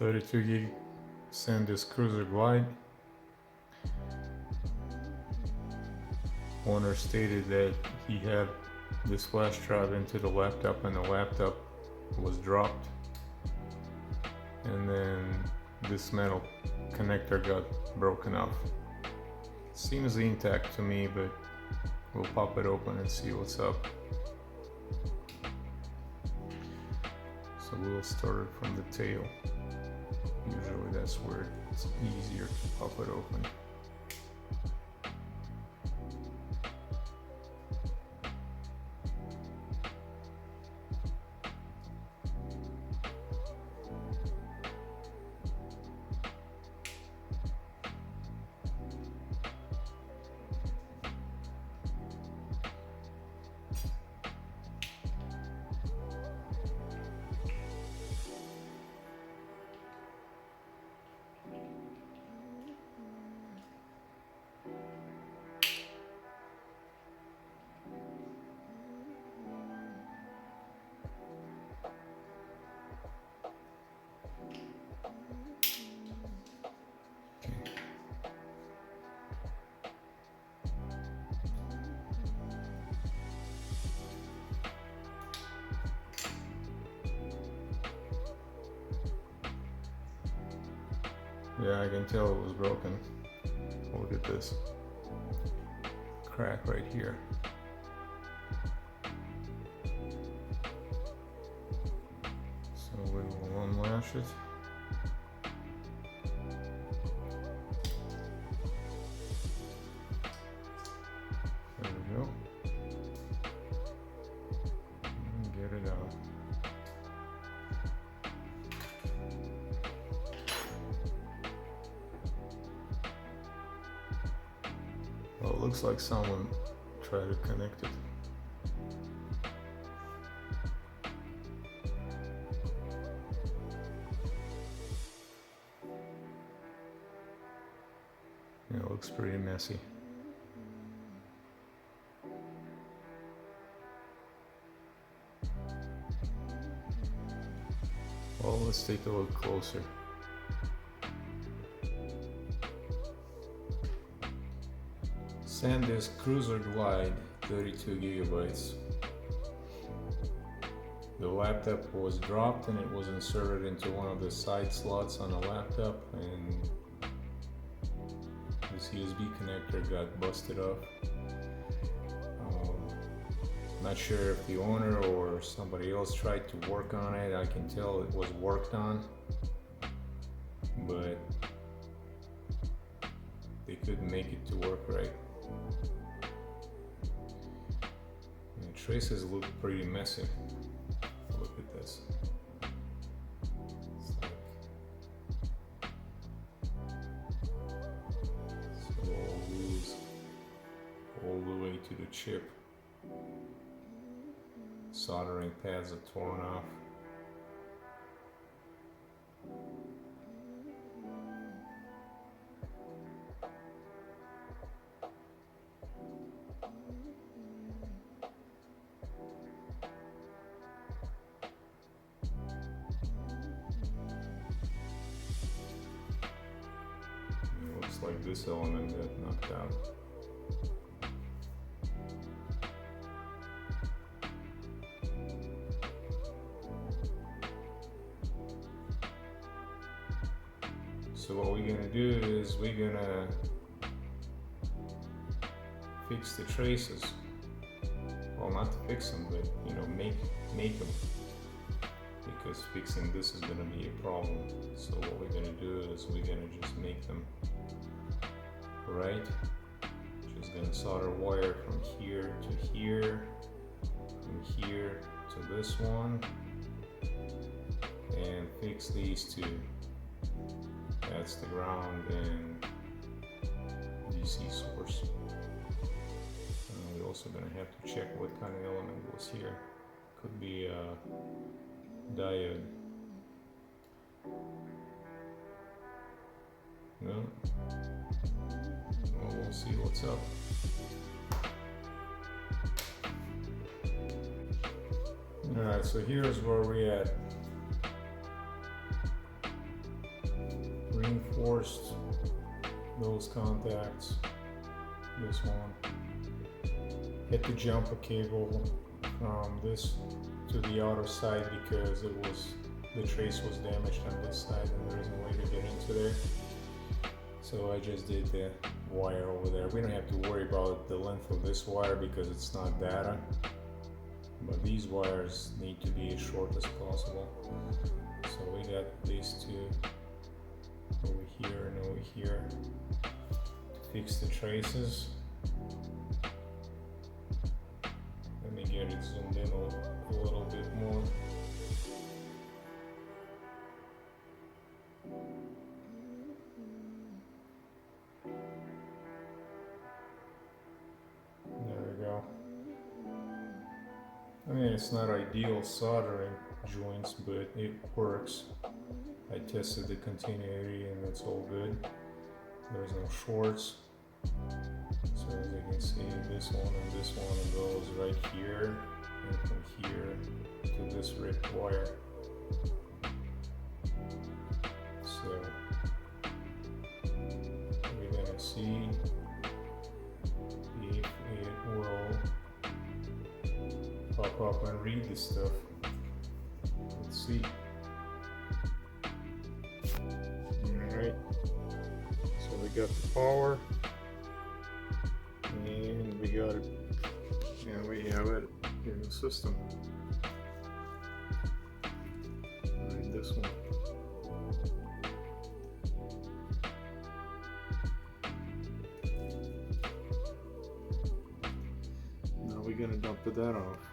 32 gig SanDisk Cruiser Glide. Owner stated that he had this flash drive into the laptop and the laptop was dropped, and then this metal connector got broken off. Seems intact to me, but we'll pop it open and see what's up. So we'll start it from the tail. Usually that's where it's easier to pop it open. Yeah, I can tell it was broken. Look at this crack right here. So we will unlash it. There we go. And get it out. Well, it looks like someone tried to connect it. Yeah, it looks pretty messy. Well, let's take a look closer. SanDisk Cruiser Glide, 32 gigabytes. The laptop was dropped and it was inserted into one of the side slots on the laptop, and this USB connector got busted off. Not sure if the owner or somebody else tried to work on it. I can tell it was worked on, but they couldn't make it to work right. And the traces look pretty messy. Look at this. It's all loose all the way to the chip. Soldering pads are torn off. It looks like this element got knocked out. So what we're gonna do is we're gonna fix the traces. Well, not to fix them, but you know, make them, because fixing this is gonna be a problem. So what we're gonna do is we're gonna just make them right. Just gonna solder wire from here to here, from here to this one, and fix these two. That's the ground and DC source. We're also going to have to check what kind of element goes here. Could be a diode. No? Well, we'll see what's up. Alright, so here's where we're at. reinforced those contacts. This one. Had to jump a cable from this to the other side because the trace was damaged on this side and there isn't a way to get into there. So I just did the wire over there. We don't have to worry about the length of this wire because it's not data, but these wires need to be as short as possible. So we got these two over here and over here to fix the traces. Let me get it zoomed in a little bit more. There we go. I mean, it's not ideal soldering joints, but it works. I tested the continuity and it's all good. There's no shorts. So as you can see, this one goes right here, and from here to this red wire. So we're gonna see if it will pop up and read this stuff. Let's see. Alright, so we got the power. And we got it, and we have it in the system. Right, this one. Now we're gonna dump the data off.